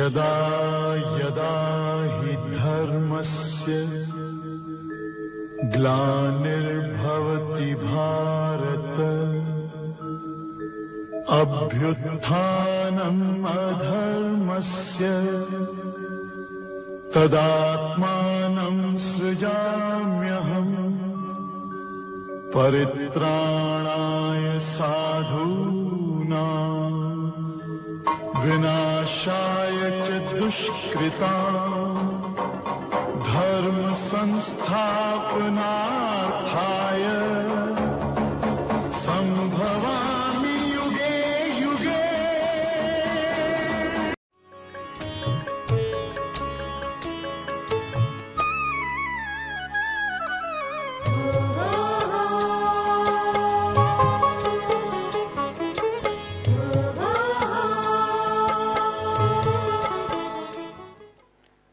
यदा यदा हि धर्मस्य ग्लानिर्भवति भारत अभ्युत्थानम् अधर्मस्य तदात्मानं सृजाम्यहम् परित्राणाय साधूनां विनाशाय च दुष्कृताम् धर्म संस्थापनार्थाय संभवामि युगे युगे।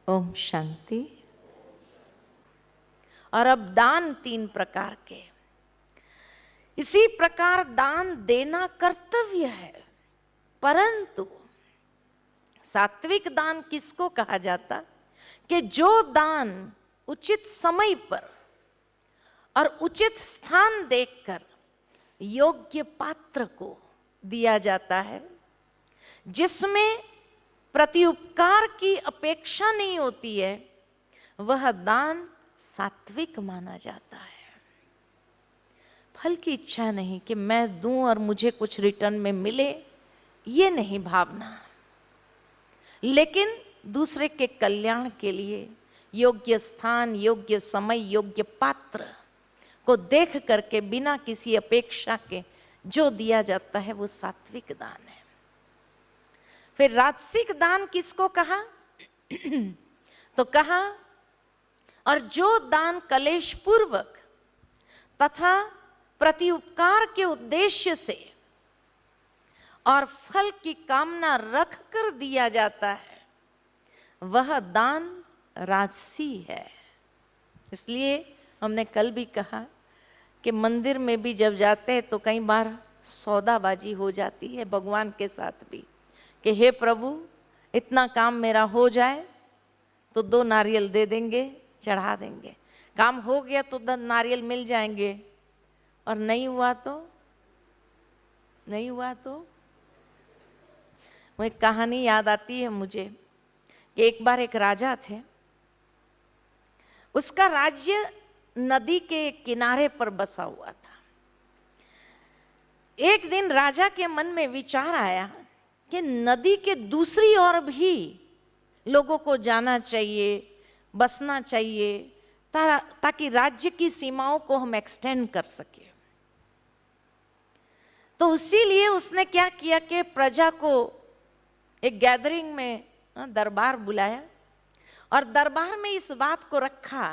ओम शांति। और अब दान 3 प्रकार के। इसी प्रकार दान देना कर्तव्य है, परंतु सात्विक दान किसको कहा जाता? कि जो दान उचित समय पर और उचित स्थान देखकर योग्य पात्र को दिया जाता है, जिसमें प्रत्युपकार की अपेक्षा नहीं होती है, वह दान सात्विक माना जाता है। फल की इच्छा नहीं कि मैं दूं और मुझे कुछ रिटर्न में मिले, ये नहीं भावना, लेकिन दूसरे के कल्याण के लिए योग्य स्थान, योग्य समय, योग्य पात्र को देख करके बिना किसी अपेक्षा के जो दिया जाता है वो सात्विक दान है। फिर राजसिक दान किसको कहा? तो कहा, और जो दान कलेश पूर्वक तथा प्रत्युपकार के उद्देश्य से और फल की कामना रख कर दिया जाता है, वह दान राजसी है। इसलिए हमने कल भी कहा कि मंदिर में भी जब जाते हैं तो कई बार सौदाबाजी हो जाती है भगवान के साथ भी, कि हे प्रभु इतना काम मेरा हो जाए तो 2 नारियल दे देंगे, चढ़ा देंगे। काम हो गया तो 10 नारियल मिल जाएंगे, और नहीं हुआ तो वो एक कहानी याद आती है मुझे कि एक बार एक राजा थे, उसका राज्य नदी के किनारे पर बसा हुआ था। एक दिन राजा के मन में विचार आया कि नदी के दूसरी ओर भी लोगों को जाना चाहिए, बसना चाहिए, ताकि राज्य की सीमाओं को हम एक्सटेंड कर सके। तो इसीलिए उसने क्या किया कि प्रजा को एक गैदरिंग में दरबार बुलाया, और दरबार में इस बात को रखा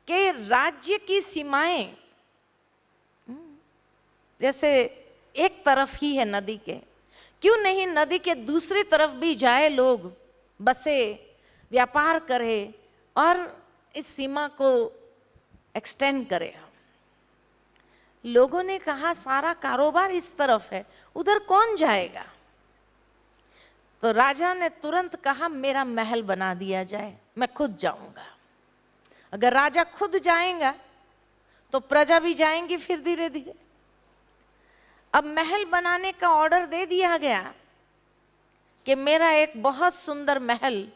कि राज्य की सीमाएं जैसे एक तरफ ही है नदी के, क्यों नहीं नदी के दूसरी तरफ भी जाए, लोग बसे, व्यापार करे और इस सीमा को एक्सटेंड करे। लोगों ने कहा सारा कारोबार इस तरफ है, उधर कौन जाएगा? तो राजा ने तुरंत कहा मेरा महल बना दिया जाए, मैं खुद जाऊंगा। अगर राजा खुद जाएगा तो प्रजा भी जाएंगी फिर धीरे धीरे। अब महल बनाने का ऑर्डर दे दिया गया कि मेरा एक बहुत सुंदर महल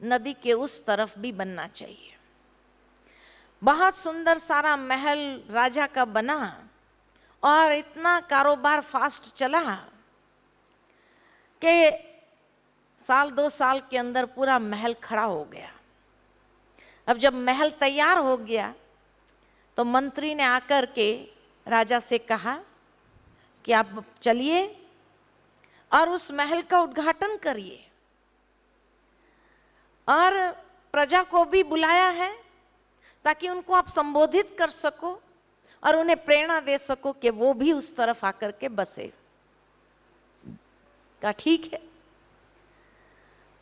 नदी के उस तरफ भी बनना चाहिए। बहुत सुंदर सारा महल राजा का बना, और इतना कारोबार फास्ट चला कि 1-2 साल के अंदर पूरा महल खड़ा हो गया। अब जब महल तैयार हो गया तो मंत्री ने आकर के राजा से कहा कि आप चलिए और उस महल का उद्घाटन करिए, और प्रजा को भी बुलाया है ताकि उनको आप संबोधित कर सको और उन्हें प्रेरणा दे सको कि वो भी उस तरफ आकर के बसे। कहा ठीक है।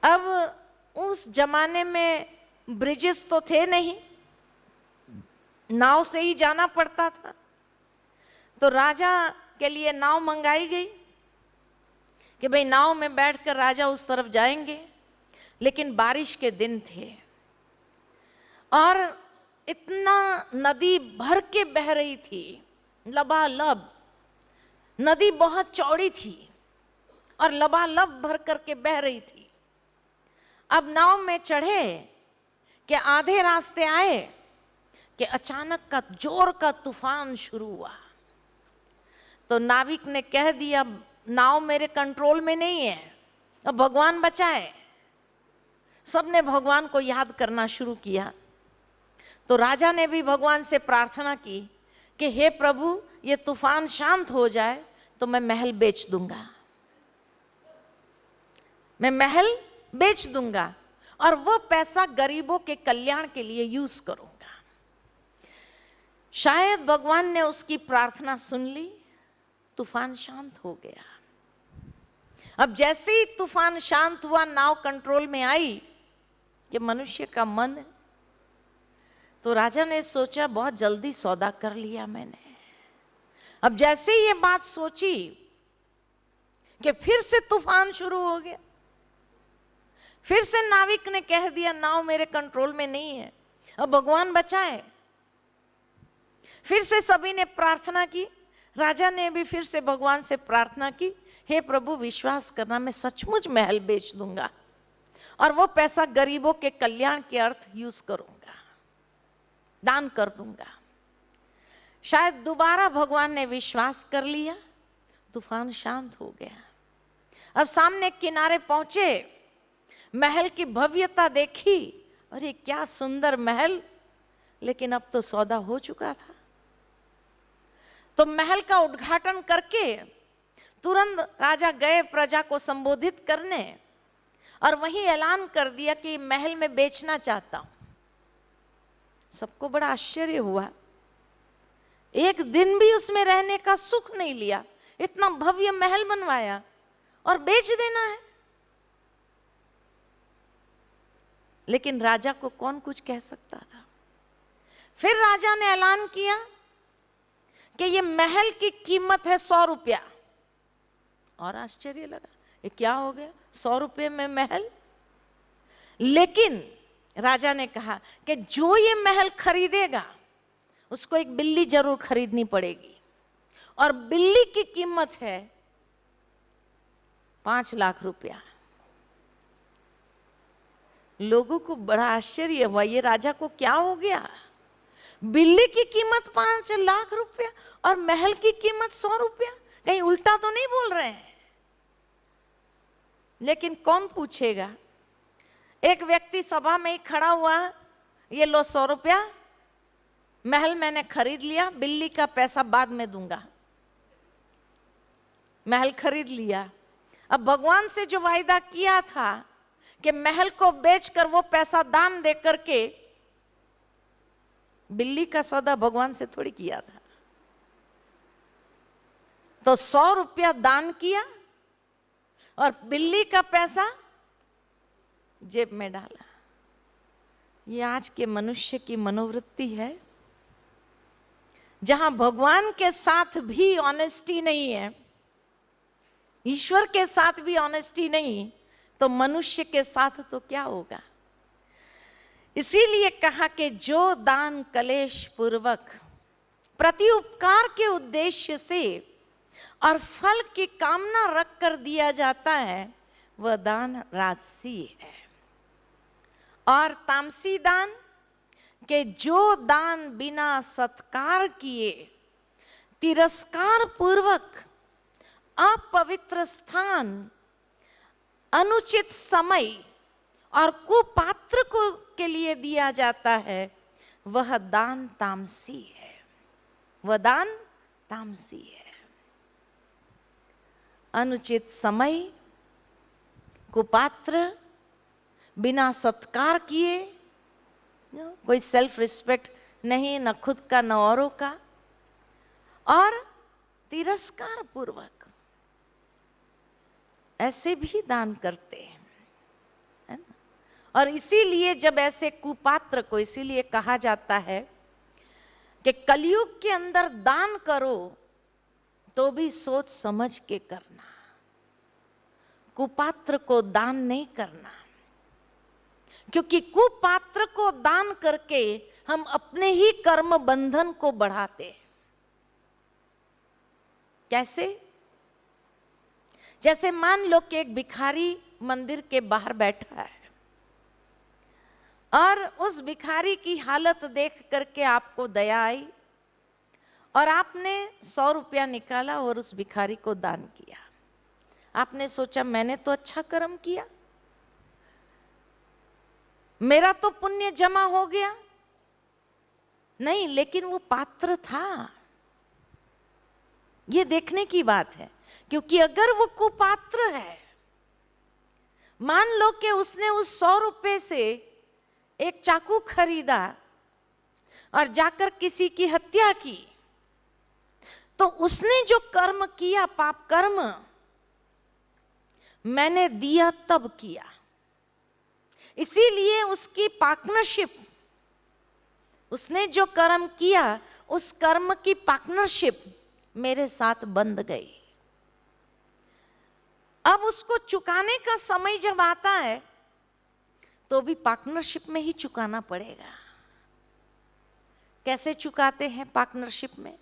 अब उस जमाने में ब्रिजेस तो थे नहीं, नाव से ही जाना पड़ता था। तो राजा के लिए नाव मंगाई गई कि भाई नाव में बैठकर राजा उस तरफ जाएंगे, लेकिन बारिश के दिन थे और इतना नदी भर के बह रही थी, लबालब। नदी बहुत चौड़ी थी और लबालब भर करके बह रही थी। अब नाव में चढ़े कि आधे रास्ते आए कि अचानक का जोर का तूफान शुरू हुआ। तो नाविक ने कह दिया, नाव मेरे कंट्रोल में नहीं है, अब भगवान बचाए। सबने भगवान को याद करना शुरू किया। तो राजा ने भी भगवान से प्रार्थना की कि हे प्रभु, ये तूफान शांत हो जाए तो मैं महल बेच दूंगा, मैं महल बेच दूंगा और वो पैसा गरीबों के कल्याण के लिए यूज करूंगा। शायद भगवान ने उसकी प्रार्थना सुन ली, तूफान शांत हो गया। अब जैसे ही तूफान शांत हुआ, नाव कंट्रोल में आई, कि मनुष्य का मन है, तो राजा ने सोचा बहुत जल्दी सौदा कर लिया मैंने। अब जैसे ही ये बात सोची कि फिर से तूफान शुरू हो गया, फिर से नाविक ने कह दिया नाव मेरे कंट्रोल में नहीं है, अब भगवान बचाए। फिर से सभी ने प्रार्थना की, राजा ने भी फिर से भगवान से प्रार्थना की, हे प्रभु विश्वास करना, मैं सचमुच महल बेच दूंगा और वो पैसा गरीबों के कल्याण के अर्थ यूज करूंगा, दान कर दूंगा। शायद दोबारा भगवान ने विश्वास कर लिया, तूफान शांत हो गया। अब सामने किनारे पहुंचे, महल की भव्यता देखी, अरे क्या सुंदर महल, लेकिन अब तो सौदा हो चुका था। तो महल का उद्घाटन करके तुरंत राजा गए प्रजा को संबोधित करने और वहीं ऐलान कर दिया कि महल में बेचना चाहता हूं। सबको बड़ा आश्चर्य हुआ, एक दिन भी उसमें रहने का सुख नहीं लिया, इतना भव्य महल बनवाया और बेच देना है। लेकिन राजा को कौन कुछ कह सकता था। फिर राजा ने ऐलान किया कि ये महल की कीमत है 100 रुपया। और आश्चर्य लगा, ये क्या हो गया, 100 रुपये में महल। लेकिन राजा ने कहा कि जो ये महल खरीदेगा उसको एक बिल्ली जरूर खरीदनी पड़ेगी, और बिल्ली की कीमत है 5 लाख रुपया। लोगों को बड़ा आश्चर्य हुआ, ये राजा को क्या हो गया, बिल्ली की कीमत 5 लाख रुपया और महल की कीमत 100 रुपया, कहीं उल्टा तो नहीं बोल रहे हैं। लेकिन कौन पूछेगा। एक व्यक्ति सभा में ही खड़ा हुआ, ये लो 100 रुपया, महल मैंने खरीद लिया, बिल्ली का पैसा बाद में दूंगा। महल खरीद लिया। अब भगवान से जो वायदा किया था कि महल को बेचकर वो पैसा दान दे करके, बिल्ली का सौदा भगवान से थोड़ी किया था। तो 100 रुपया दान किया और बिल्ली का पैसा जेब में डाला। ये आज के मनुष्य की मनोवृत्ति है। जहां भगवान के साथ भी ऑनेस्टी नहीं है, ईश्वर के साथ भी ऑनेस्टी नहीं, तो मनुष्य के साथ तो क्या होगा। इसीलिए कहा कि जो दान कलेश पूर्वक प्रति उपकार के उद्देश्य से और फल की कामना रख कर दिया जाता है, वह दान राजसी है। और तामसी दान के जो दान बिना सत्कार किए, तिरस्कार पूर्वक अपवित्र स्थान, अनुचित समय और कुपात्र को के लिए दिया जाता है, वह दान तामसी है, वह दान तामसी है। अनुचित समय, कुपात्र, बिना सत्कार किए, कोई सेल्फ रिस्पेक्ट नहीं, न खुद का न औरों का, और तिरस्कार पूर्वक, ऐसे भी दान करते हैं, है ना। और इसीलिए जब ऐसे कुपात्र को इसीलिए कहा जाता है कि कलयुग के अंदर दान करो तो भी सोच समझ के करना। कुपात्र को दान नहीं करना, क्योंकि कुपात्र को दान करके हम अपने ही कर्म बंधन को बढ़ाते हैं। कैसे? जैसे मान लो कि एक भिखारी मंदिर के बाहर बैठा है और उस भिखारी की हालत देख करके आपको दया आई और आपने 100 रुपया निकाला और उस भिखारी को दान किया। आपने सोचा मैंने तो अच्छा कर्म किया, मेरा तो पुण्य जमा हो गया। नहीं, लेकिन वो पात्र था, ये देखने की बात है। क्योंकि अगर वो कुपात्र है, मान लो कि उसने उस 100 रुपए से एक चाकू खरीदा और जाकर किसी की हत्या की, तो उसने जो कर्म किया, पाप कर्म, मैंने दिया तब किया। इसीलिए उसकी पार्टनरशिप, उसने जो कर्म किया उस कर्म की पार्टनरशिप मेरे साथ बंध गई। अब उसको चुकाने का समय जब आता है तो भी पार्टनरशिप में ही चुकाना पड़ेगा। कैसे चुकाते हैं पार्टनरशिप में?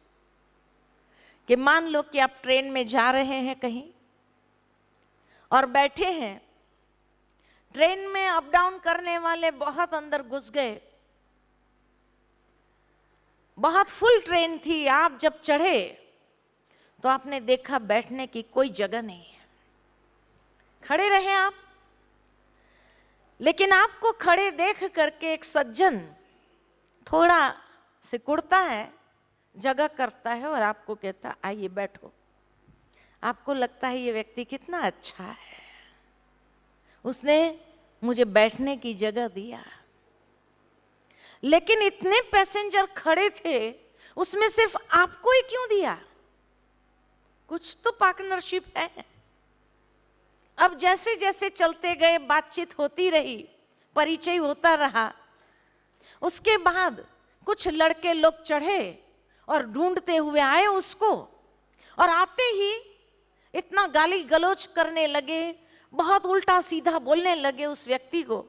कि मान लो कि आप ट्रेन में जा रहे हैं कहीं और बैठे हैं, ट्रेन में अप डाउन करने वाले बहुत अंदर घुस गए, बहुत फुल ट्रेन थी। आप जब चढ़े तो आपने देखा बैठने की कोई जगह नहीं है, खड़े रहे आप। लेकिन आपको खड़े देख करके एक सज्जन थोड़ा सिकुड़ता है, जगह करता है और आपको कहता आइए बैठो। आपको लगता है ये व्यक्ति कितना अच्छा है, उसने मुझे बैठने की जगह दिया। लेकिन इतने पैसेंजर खड़े थे, उसमें सिर्फ आपको ही क्यों दिया? कुछ तो पार्टनरशिप है। अब जैसे जैसे चलते गए, बातचीत होती रही, परिचय होता रहा। उसके बाद कुछ लड़के लोग चढ़े और ढूंढते हुए आए उसको, और आते ही इतना गाली गलौज करने लगे, बहुत उल्टा सीधा बोलने लगे उस व्यक्ति को।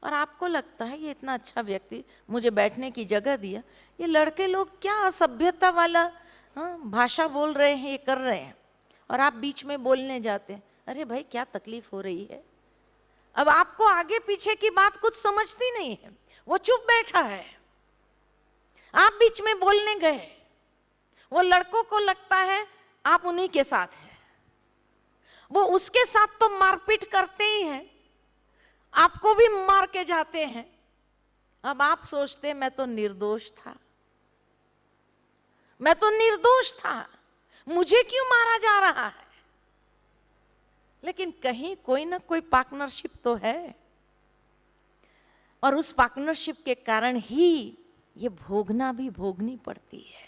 और आपको लगता है ये इतना अच्छा व्यक्ति, मुझे बैठने की जगह दिया। ये लड़के लोग क्या असभ्यता वाला भाषा बोल रहे हैं, ये कर रहे हैं, और आप बीच में बोलने जाते हैं। अरे भाई क्या तकलीफ हो रही है? अब आपको आगे पीछे की बात कुछ समझती नहीं है, वो चुप बैठा है, आप बीच में बोलने गए। वो लड़कों को लगता है आप उन्हीं के साथ हैं, वो उसके साथ तो मारपीट करते ही हैं, आपको भी मार के जाते हैं। अब आप सोचते मैं तो निर्दोष था, मैं तो निर्दोष था, मुझे क्यों मारा जा रहा है? लेकिन कहीं कोई ना कोई पार्टनरशिप तो है, और उस पार्टनरशिप के कारण ही ये भोगना भी भोगनी पड़ती है।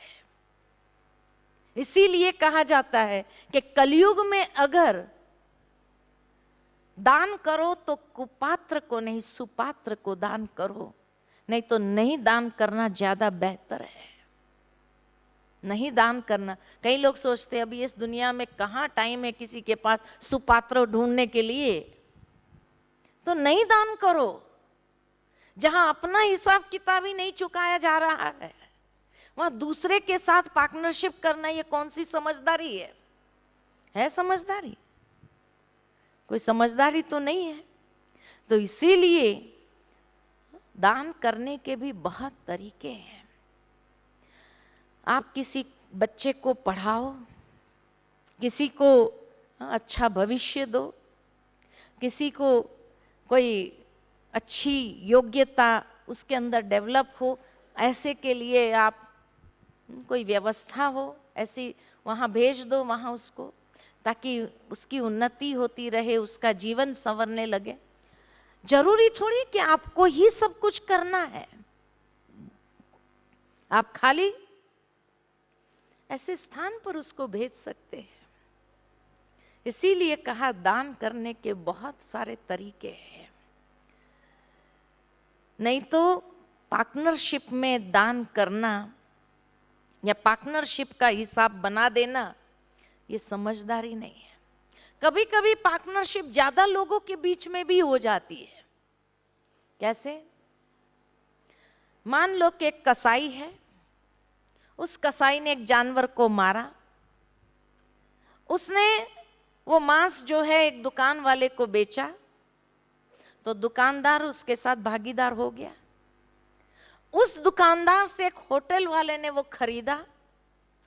इसीलिए कहा जाता है कि कलयुग में अगर दान करो तो कुपात्र को नहीं, सुपात्र को दान करो, नहीं तो नहीं दान करना ज्यादा बेहतर है। नहीं दान करना। कई लोग सोचते हैं अभी इस दुनिया में कहाँ टाइम है किसी के पास सुपात्र ढूंढने के लिए, तो नहीं दान करो। जहां अपना हिसाब किताब ही नहीं चुकाया जा रहा है, वहां दूसरे के साथ पार्टनरशिप करना ये कौन सी समझदारी है? है समझदारी? कोई समझदारी तो नहीं है। तो इसीलिए दान करने के भी बहुत तरीके हैं। आप किसी बच्चे को पढ़ाओ, किसी को अच्छा भविष्य दो, किसी को कोई अच्छी योग्यता उसके अंदर डेवलप हो, ऐसे के लिए आप कोई व्यवस्था हो, ऐसी वहाँ भेज दो वहाँ उसको, ताकि उसकी उन्नति होती रहे, उसका जीवन संवरने लगे। जरूरी थोड़ी कि आपको ही सब कुछ करना है। आप खाली ऐसे स्थान पर उसको भेज सकते हैं। इसीलिए कहा दान करने के बहुत सारे तरीके हैं। नहीं तो पार्टनरशिप में दान करना या पार्टनरशिप का हिसाब बना देना ये समझदारी नहीं है। कभी कभी पार्टनरशिप ज्यादा लोगों के बीच में भी हो जाती है। कैसे? मान लो कि एक कसाई है, उस कसाई ने एक जानवर को मारा, उसने वो मांस जो है एक दुकान वाले को बेचा, तो दुकानदार उसके साथ भागीदार हो गया। उस दुकानदार से एक होटल वाले ने वो खरीदा,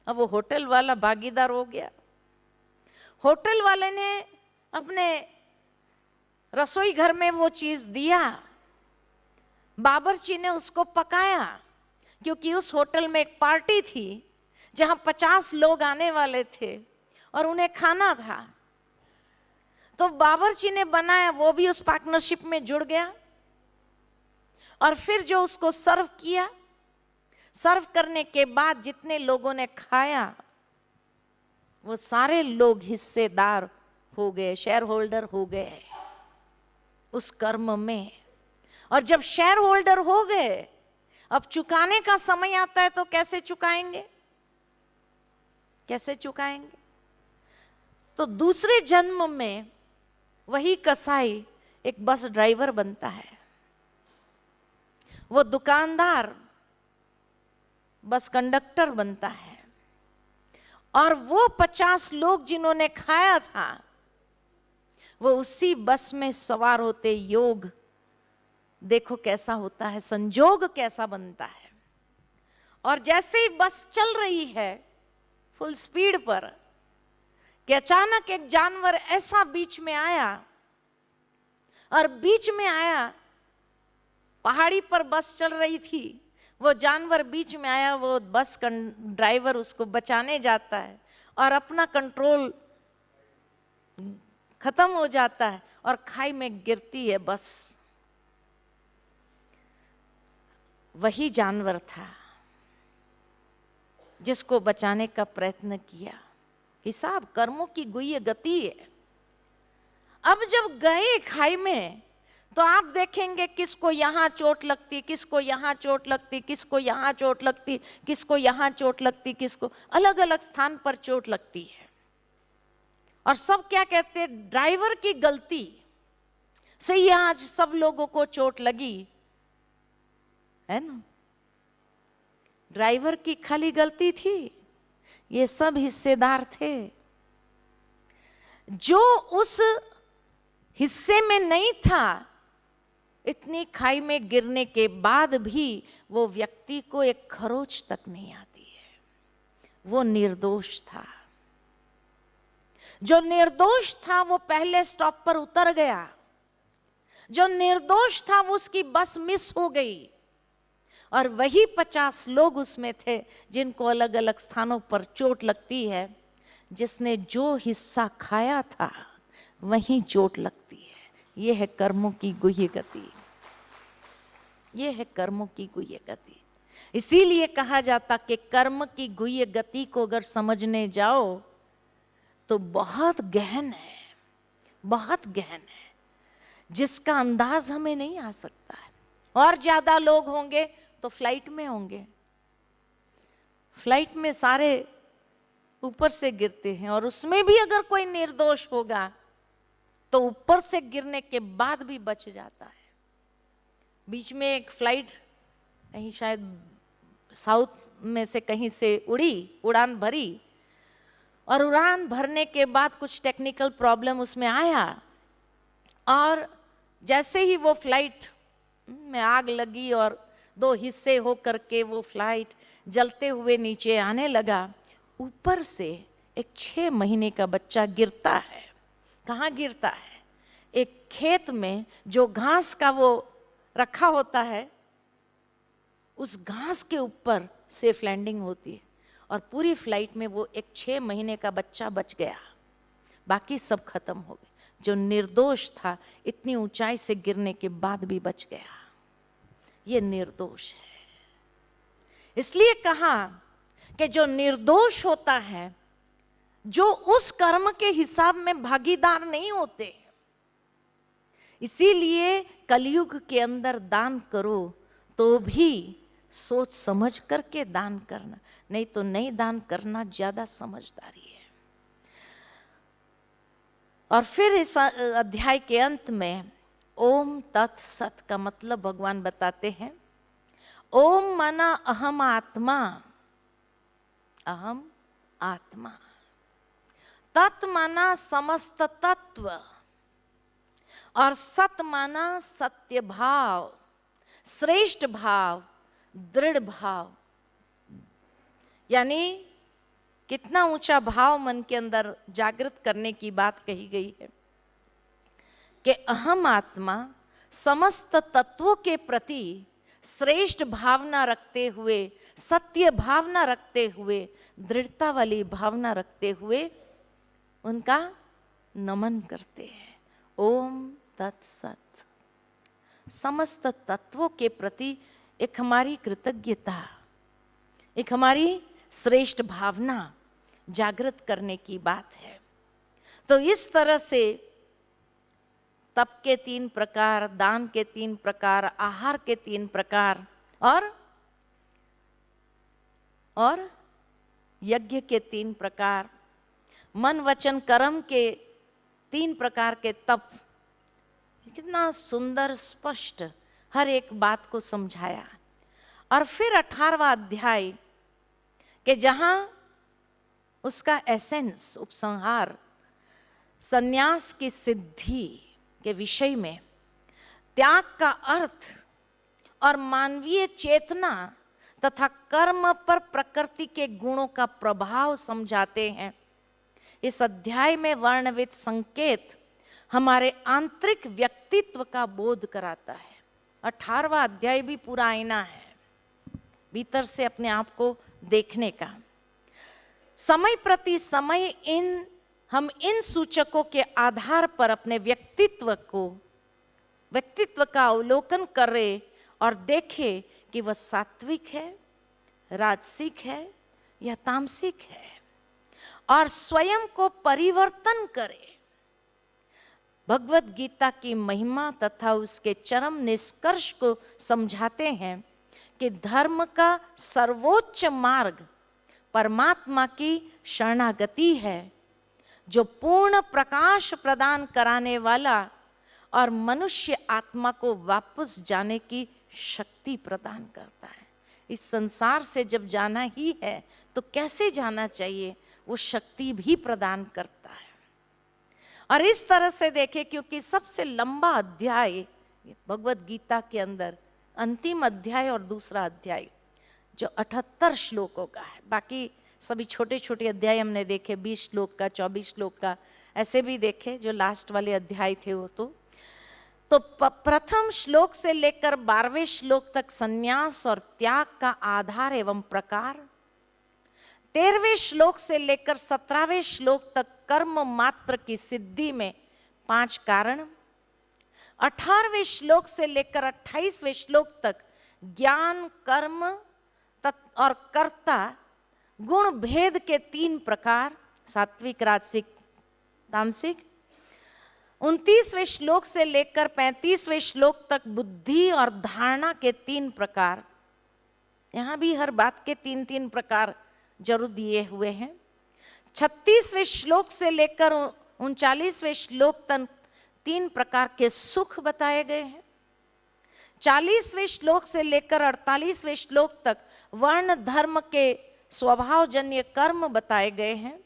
अब वो होटल वाला भागीदार हो गया। होटल वाले ने अपने रसोई घर में वो चीज दिया, बावर्ची ने उसको पकाया, क्योंकि उस होटल में एक पार्टी थी जहां 50 लोग आने वाले थे और उन्हें खाना था। तो बावर्ची ने बनाया, वो भी उस पार्टनरशिप में जुड़ गया। और फिर जो उसको सर्व किया, सर्व करने के बाद जितने लोगों ने खाया वो सारे लोग हिस्सेदार हो गए, शेयर होल्डर हो गए उस कर्म में। और जब शेयर होल्डर हो गए, अब चुकाने का समय आता है तो कैसे चुकाएंगे? कैसे चुकाएंगे? तो दूसरे जन्म में वही कसाई एक बस ड्राइवर बनता है, वो दुकानदार बस कंडक्टर बनता है, और वो 50 लोग जिन्होंने खाया था वो उसी बस में सवार होते। योग देखो कैसा होता है, संजोग कैसा बनता है। और जैसे ही बस चल रही है फुल स्पीड पर, कि अचानक एक जानवर ऐसा बीच में आया, और बीच में आया, पहाड़ी पर बस चल रही थी, वो जानवर बीच में आया, वो बस ड्राइवर उसको बचाने जाता है और अपना कंट्रोल खत्म हो जाता है और खाई में गिरती है बस। वही जानवर था जिसको बचाने का प्रयत्न किया। हिसाब कर्मों की गुह्य गति है। अब जब गए खाई में तो आप देखेंगे किसको यहां चोट लगती, किसको यहां चोट लगती, किसको यहां चोट लगती, किसको यहां चोट लगती, किसको अलग अलग स्थान पर चोट लगती है। और सब क्या कहते हैं? ड्राइवर की गलती से ही आज सब लोगों को चोट लगी, है ना? ड्राइवर की खाली गलती थी, ये सब हिस्सेदार थे। जो उस हिस्से में नहीं था, इतनी खाई में गिरने के बाद भी वो व्यक्ति को एक खरोच तक नहीं आती है। वो निर्दोष था। जो निर्दोष था वो पहले स्टॉप पर उतर गया। जो निर्दोष था वो उसकी बस मिस हो गई। और वही 50 लोग उसमें थे जिनको अलग अलग स्थानों पर चोट लगती है। जिसने जो हिस्सा खाया था वहीं चोट लगती है। ये है कर्मों की गुह्य गति। ये है कर्मों की गुह्य गति। इसीलिए कहा जाता कि कर्म की गुह्य गति को अगर समझने जाओ तो बहुत गहन है, बहुत गहन है, जिसका अंदाज हमें नहीं आ सकता है। और ज्यादा लोग होंगे तो फ्लाइट में होंगे। फ्लाइट में सारे ऊपर से गिरते हैं, और उसमें भी अगर कोई निर्दोष होगा तो ऊपर से गिरने के बाद भी बच जाता है। बीच में एक फ्लाइट कहीं शायद साउथ में से कहीं से उड़ान भरी, और उड़ान भरने के बाद कुछ टेक्निकल प्रॉब्लम उसमें आया, और जैसे ही वो फ्लाइट में आग लगी और 2 हिस्से हो करके वो फ्लाइट जलते हुए नीचे आने लगा, ऊपर से एक 6 महीने का बच्चा गिरता है। कहाँ गिरता है? एक खेत में जो घास का वो रखा होता है, उस घास के ऊपर सेफ लैंडिंग होती है, और पूरी फ्लाइट में वो एक 6 महीने का बच्चा बच गया, बाकी सब खत्म हो गए। जो निर्दोष था इतनी ऊंचाई से गिरने के बाद भी बच गया, ये निर्दोष है। इसलिए कहा कि जो निर्दोष होता है, जो उस कर्म के हिसाब में भागीदार नहीं होते, इसीलिए कलयुग के अंदर दान करो तो भी सोच समझ करके दान करना, नहीं तो नहीं दान करना ज्यादा समझदारी है। और फिर इस अध्याय के अंत में ओम तत्सत का मतलब भगवान बताते हैं। ओम माना अहम आत्मा, अहम आत्मा। तत् माना समस्त तत्व, और सत माना सत्य भाव, श्रेष्ठ भाव, दृढ़ भाव। यानी कितना ऊंचा भाव मन के अंदर जागृत करने की बात कही गई है कि अहम आत्मा समस्त तत्वों के प्रति श्रेष्ठ भावना रखते हुए, सत्य भावना रखते हुए, दृढ़ता वाली भावना रखते हुए उनका नमन करते हैं। ओम तत्सत। समस्त तत्वों के प्रति एक हमारी कृतज्ञता, एक हमारी श्रेष्ठ भावना जागृत करने की बात है। तो इस तरह से तप के 3 प्रकार, दान के 3 प्रकार, आहार के 3 प्रकार और यज्ञ के 3 प्रकार, मन वचन कर्म के 3 प्रकार के तप, कितना सुंदर स्पष्ट हर एक बात को समझाया। और फिर 18वां अध्याय कि जहां उसका एसेंस, उपसंहार, संन्यास की सिद्धि के विषय में त्याग का अर्थ और मानवीय चेतना तथा कर्म पर प्रकृति के गुणों का प्रभाव समझाते हैं। इस अध्याय में वर्णवित संकेत हमारे आंतरिक व्यक्तित्व का बोध कराता है। 18वां अध्याय भी पूरा आईना है भीतर से अपने आप को देखने का। समय प्रति समय हम इन सूचकों के आधार पर अपने व्यक्तित्व का अवलोकन करें और देखें कि वह सात्विक है, राजसिक है या तामसिक है, और स्वयं को परिवर्तन करें। भगवत गीता की महिमा तथा उसके चरम निष्कर्ष को समझाते हैं कि धर्म का सर्वोच्च मार्ग परमात्मा की शरणागति है, जो पूर्ण प्रकाश प्रदान कराने वाला और मनुष्य आत्मा को वापस जाने की शक्ति प्रदान करता है। इस संसार से जब जाना ही है तो कैसे जाना चाहिए, वो शक्ति भी प्रदान करता है। और इस तरह से देखें, क्योंकि सबसे लंबा अध्याय भगवत गीता के अंदर अंतिम अध्याय और दूसरा अध्याय जो 78 श्लोकों का है, बाकी सभी छोटे छोटे अध्याय हमने देखे 20 श्लोक का, 24 श्लोक का, ऐसे भी देखे जो लास्ट वाले अध्याय थे वो। तो प्रथम श्लोक से लेकर 12वें श्लोक तक संन्यास और त्याग का आधार एवं प्रकार, 13वें श्लोक से लेकर 17वें श्लोक तक कर्म मात्र की सिद्धि में 5 कारण, 18वें श्लोक से लेकर 28वें श्लोक तक ज्ञान, कर्म और कर्ता गुण भेद के 3 प्रकार, सात्विक, राजसिक, तामसिक, 29वें श्लोक से लेकर 35वें श्लोक तक बुद्धि और धारणा के 3 प्रकार। यहां भी हर बात के 3-3 प्रकार जरूर दिए हुए हैं। 36वें श्लोक से लेकर 39वें श्लोक तक 3 प्रकार के सुख बताए गए हैं। 40वें श्लोक से लेकर 48वें श्लोक तक वर्ण धर्म के स्वभावजन्य कर्म बताए गए हैं।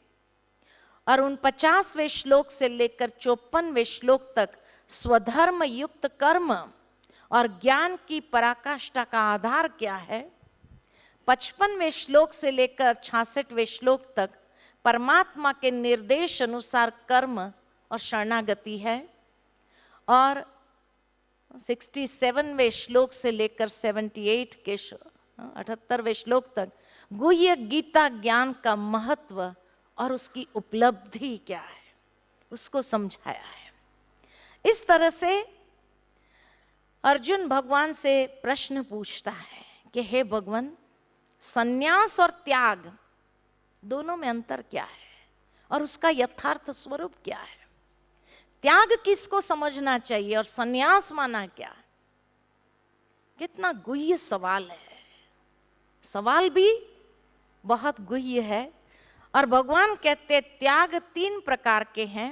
और 49वें श्लोक से लेकर 54वें श्लोक तक स्वधर्म युक्त कर्म और ज्ञान की पराकाष्ठा का आधार क्या है। 55वें श्लोक से लेकर 66वें श्लोक तक परमात्मा के निर्देश अनुसार कर्म और शरणागति है। और 67वें श्लोक से लेकर 78 के 78वें श्लोक तक गुह्य गीता ज्ञान का महत्व और उसकी उपलब्धि क्या है उसको समझाया है। इस तरह से अर्जुन भगवान से प्रश्न पूछता है कि हे भगवान, संन्यास और त्याग दोनों में अंतर क्या है और उसका यथार्थ स्वरूप क्या है। त्याग किसको समझना चाहिए और संन्यास माना क्या। कितना गुह्य सवाल है, सवाल भी बहुत गुह्य है। और भगवान कहते त्याग 3 प्रकार के हैं।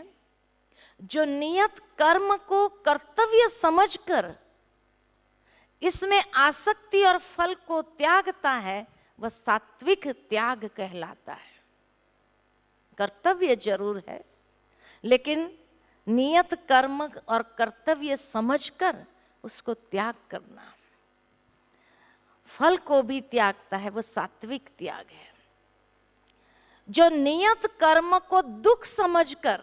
जो नियत कर्म को कर्तव्य समझकर इसमें आसक्ति और फल को त्यागता है, वह सात्विक त्याग कहलाता है। कर्तव्य जरूर है, लेकिन नियत कर्म और कर्तव्य समझकर उसको त्याग करना, फल को भी त्यागता है, वो सात्विक त्याग है। जो नियत कर्म को दुख समझकर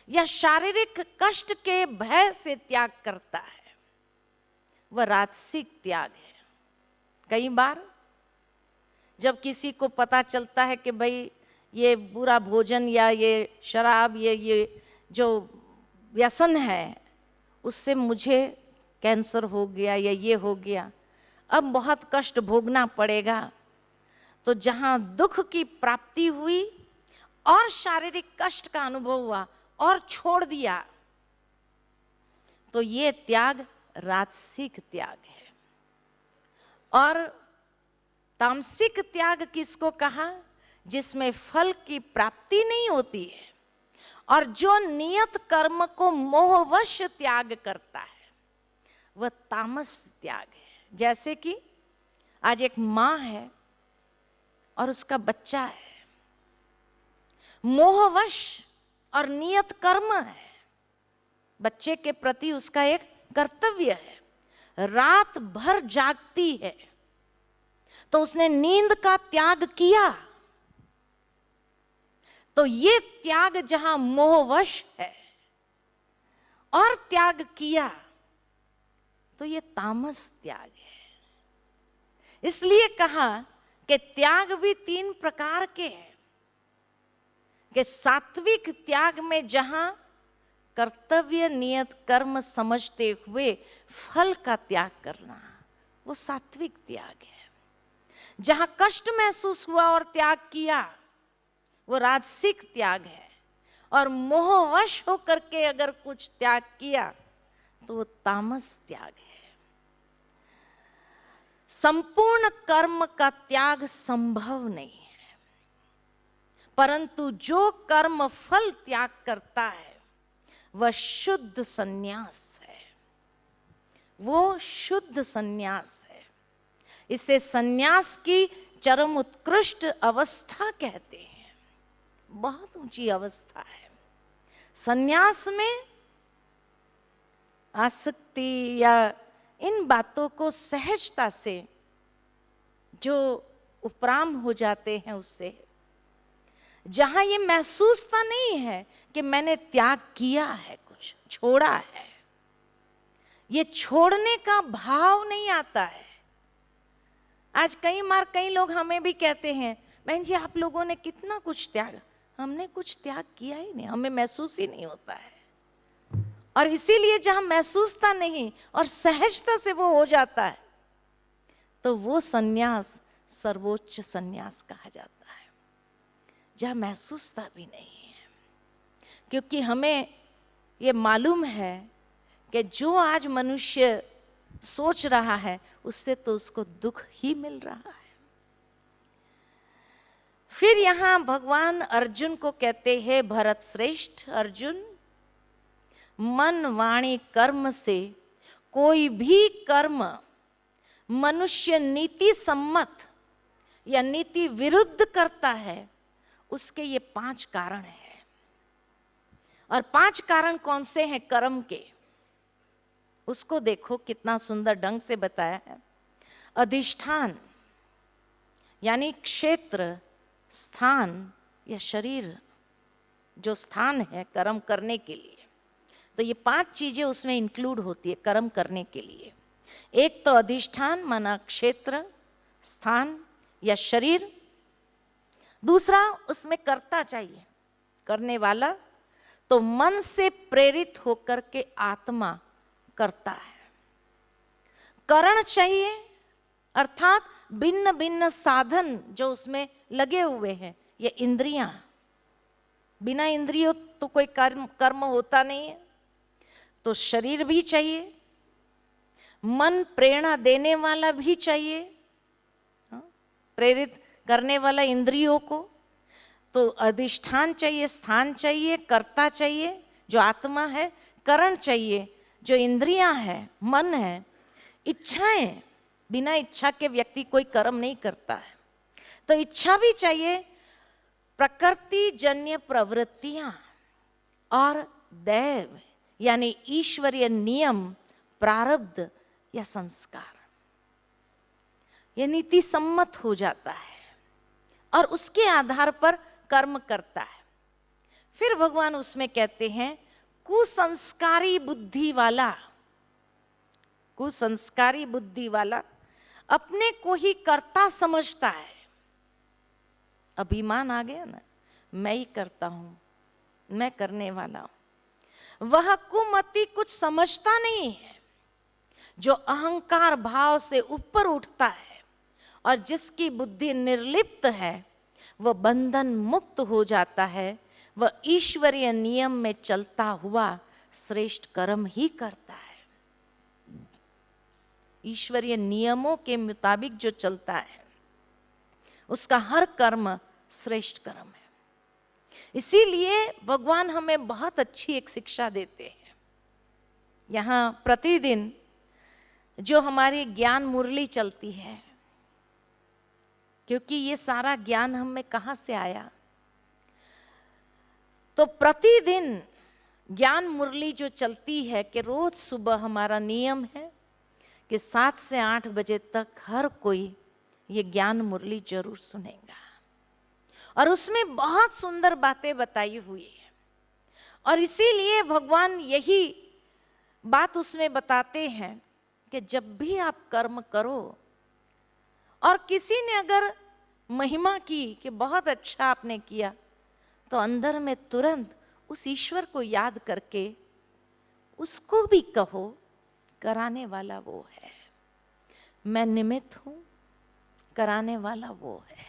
या शारीरिक कष्ट के भय से त्याग करता है, वह राजसिक त्याग है। कई बार जब किसी को पता चलता है कि भाई ये बुरा भोजन या ये शराब, ये जो व्यसन है, उससे मुझे कैंसर हो गया या ये हो गया, अब बहुत कष्ट भोगना पड़ेगा, तो जहां दुख की प्राप्ति हुई और शारीरिक कष्ट का अनुभव हुआ और छोड़ दिया, तो ये त्याग राजसिक त्याग है। और तामसिक त्याग किसको कहा? जिसमें फल की प्राप्ति नहीं होती है और जो नियत कर्म को मोहवश त्याग करता है, वह तामस त्याग है। जैसे कि आज एक मां है और उसका बच्चा है, मोहवश और नियत कर्म है, बच्चे के प्रति उसका एक कर्तव्य है, रात भर जागती है, तो उसने नींद का त्याग किया, तो ये त्याग जहां मोहवश है और त्याग किया, तो ये तामस त्याग है। इसलिए कहा कि त्याग भी 3 प्रकार के हैं, कि सात्विक त्याग में जहां कर्तव्य नियत कर्म समझते हुए फल का त्याग करना, वो सात्विक त्याग है। जहां कष्ट महसूस हुआ और त्याग किया, वो राजसिक त्याग है। और मोहवश होकर के अगर कुछ त्याग किया, तो वो तामस त्याग है। संपूर्ण कर्म का त्याग संभव नहीं है, परंतु जो कर्म फल त्याग करता है, वह शुद्ध संन्यास है, वो शुद्ध संन्यास है। इसे संन्यास की चरम उत्कृष्ट अवस्था कहते हैं, बहुत ऊंची अवस्था है। संन्यास में आसक्ति या इन बातों को सहजता से जो उपराम हो जाते हैं, उससे जहां ये महसूसता नहीं है कि मैंने त्याग किया है, कुछ छोड़ा है, ये छोड़ने का भाव नहीं आता है। आज कई लोग हमें भी कहते हैं, बहन जी आप लोगों ने कितना कुछ त्याग, हमने कुछ त्याग किया ही नहीं, हमें महसूस ही नहीं होता है। और इसीलिए जहां महसूसता नहीं और सहजता से वो हो जाता है, तो वो संन्यास सर्वोच्च संन्यास कहा जाता है, जहां महसूसता भी नहीं है। क्योंकि हमें ये मालूम है कि जो आज मनुष्य सोच रहा है, उससे तो उसको दुख ही मिल रहा है। फिर यहां भगवान अर्जुन को कहते हैं, भरत श्रेष्ठ अर्जुन, मन वाणी कर्म से कोई भी कर्म मनुष्य नीति सम्मत या नीति विरुद्ध करता है, उसके ये 5 कारण हैं। और 5 कारण कौन से हैं कर्म के, उसको देखो कितना सुंदर ढंग से बताया है। अधिष्ठान यानी क्षेत्र, स्थान या शरीर, जो स्थान है कर्म करने के लिए, तो ये 5 चीजें उसमें इंक्लूड होती है कर्म करने के लिए। एक तो अधिष्ठान माना क्षेत्र, स्थान या शरीर। दूसरा उसमें कर्ता चाहिए, करने वाला, तो मन से प्रेरित होकर के आत्मा करता है। करण चाहिए, अर्थात भिन्न भिन्न साधन जो उसमें लगे हुए हैं, ये इंद्रियां, बिना इंद्रियों तो कोई कर्म होता नहीं है। तो शरीर भी चाहिए, मन प्रेरणा देने वाला भी चाहिए, प्रेरित करने वाला इंद्रियों को, तो अधिष्ठान चाहिए, स्थान चाहिए, कर्ता चाहिए, जो आत्मा है, करण चाहिए, जो इंद्रियां है, मन है, इच्छाएं, बिना इच्छा के व्यक्ति कोई कर्म नहीं करता है, तो इच्छा भी चाहिए, प्रकृति जन्य प्रवृत्तियां और दैव यानी ईश्वरीय नियम, प्रारब्ध या संस्कार, ये नीति सम्मत हो जाता है और उसके आधार पर कर्म करता है। फिर भगवान उसमें कहते हैं कुसंस्कारी बुद्धि वाला, कुसंस्कारी बुद्धि वाला अपने को ही कर्ता समझता है। अभिमान आ गया ना, मैं ही करता हूं, मैं करने वाला हूं। वह कुमति कुछ समझता नहीं है, जो अहंकार भाव से ऊपर उठता है और जिसकी बुद्धि निर्लिप्त है, वह बंधन मुक्त हो जाता है, वह ईश्वरीय नियम में चलता हुआ श्रेष्ठ कर्म ही करता है। ईश्वरीय नियमों के मुताबिक जो चलता है उसका हर कर्म श्रेष्ठ कर्म है। इसीलिए भगवान हमें बहुत अच्छी एक शिक्षा देते हैं। यहाँ प्रतिदिन जो हमारी ज्ञान मुरली चलती है, क्योंकि ये सारा ज्ञान हमें कहाँ से आया, तो प्रतिदिन ज्ञान मुरली जो चलती है कि रोज सुबह हमारा नियम है कि 7 से 8 बजे तक हर कोई ये ज्ञान मुरली जरूर सुनेगा और उसमें बहुत सुंदर बातें बताई हुई है। और इसीलिए भगवान यही बात उसमें बताते हैं कि जब भी आप कर्म करो और किसी ने अगर महिमा की कि बहुत अच्छा आपने किया, तो अंदर में तुरंत उस ईश्वर को याद करके उसको भी कहो, कराने वाला वो है, मैं निमित्त हूं, कराने वाला वो है।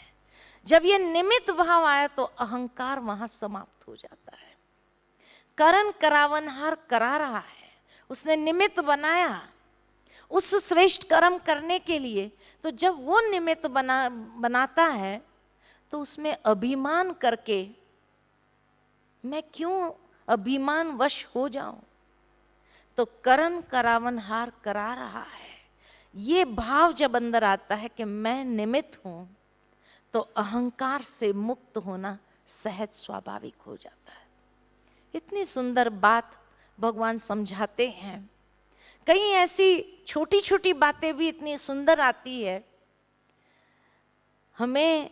जब ये निमित्त भाव आया तो अहंकार वहां समाप्त हो जाता है। करण करावनहार करा रहा है, उसने निमित्त बनाया उस श्रेष्ठ कर्म करने के लिए, तो जब वो निमित्त बनाता है तो उसमें अभिमान करके मैं क्यों अभिमान वश हो जाऊं, तो करण करावनहार करा रहा है, ये भाव जब अंदर आता है कि मैं निमित्त हूं, तो अहंकार से मुक्त होना सहज स्वाभाविक हो जाता है। इतनी सुंदर बात भगवान समझाते हैं। कई ऐसी छोटी छोटी बातें भी इतनी सुंदर आती है। हमें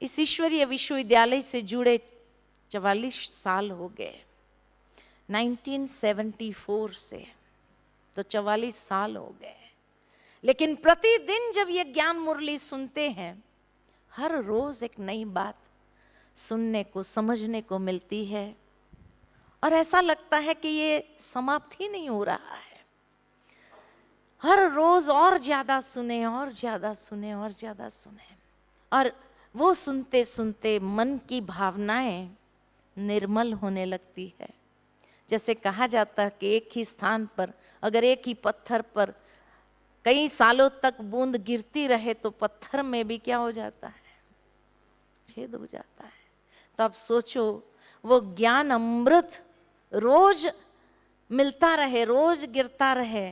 इस ईश्वरीय विश्वविद्यालय से जुड़े 44 साल हो गए, 1974 से, तो 44 साल हो गए। लेकिन प्रतिदिन जब ये ज्ञान मुरली सुनते हैं, हर रोज एक नई बात सुनने को, समझने को मिलती है और ऐसा लगता है कि ये समाप्त ही नहीं हो रहा है। हर रोज और ज्यादा सुने और ज्यादा सुने और ज्यादा सुने, और वो सुनते सुनते मन की भावनाएं निर्मल होने लगती है। जैसे कहा जाता है कि एक ही स्थान पर अगर एक ही पत्थर पर कई सालों तक बूंद गिरती रहे तो पत्थर में भी क्या हो जाता है, छेद हो जाता है। तो अब सोचो वो ज्ञान अमृत रोज मिलता रहे, रोज गिरता रहे,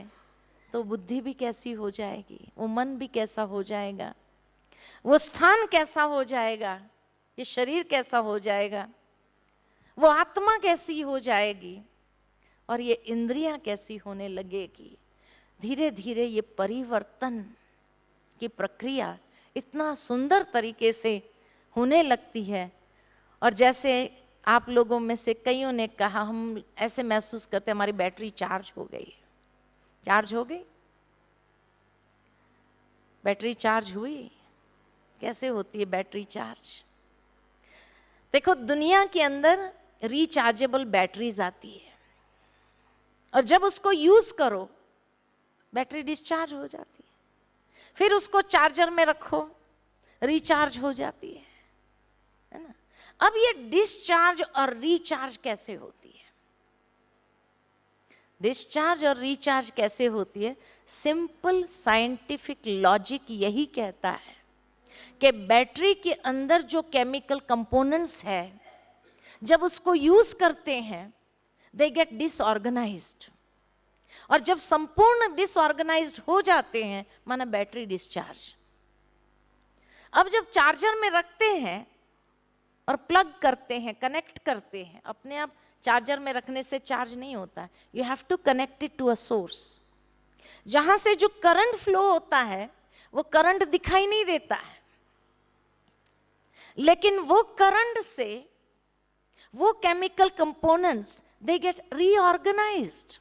तो बुद्धि भी कैसी हो जाएगी, वो मन भी कैसा हो जाएगा, वो स्थान कैसा हो जाएगा, ये शरीर कैसा हो जाएगा, वो आत्मा कैसी हो जाएगी और ये इंद्रियां कैसी होने लगेगी। धीरे धीरे ये परिवर्तन की प्रक्रिया इतना सुंदर तरीके से होने लगती है। और जैसे आप लोगों में से कईयों ने कहा, हम ऐसे महसूस करते हमारी बैटरी चार्ज हो गई। चार्ज हो गई, बैटरी चार्ज हुई। कैसे होती है बैटरी चार्ज? देखो, दुनिया के अंदर रिचार्जेबल बैटरीज आती है और जब उसको यूज करो बैटरी डिस्चार्ज हो जाती है, फिर उसको चार्जर में रखो, रिचार्ज हो जाती है ना। अब ये डिस्चार्ज और रिचार्ज कैसे होती है? डिस्चार्ज और रिचार्ज कैसे होती है? सिंपल साइंटिफिक लॉजिक यही कहता है कि बैटरी के अंदर जो केमिकल कंपोनेंट्स है, जब उसको यूज करते हैं, दे गेट डिसऑर्गेनाइज्ड। और जब संपूर्ण डिसऑर्गेनाइज्ड हो जाते हैं माना बैटरी डिस्चार्ज। अब जब चार्जर में रखते हैं और प्लग करते हैं, कनेक्ट करते हैं, अपने आप चार्जर में रखने से चार्ज नहीं होता, you have to connect it to a source. जहां से जो करंट फ्लो होता है वो करंट दिखाई नहीं देता है, लेकिन वो करंट से वो केमिकल कंपोनेंट्स दे गेट रीऑर्गेनाइज्ड।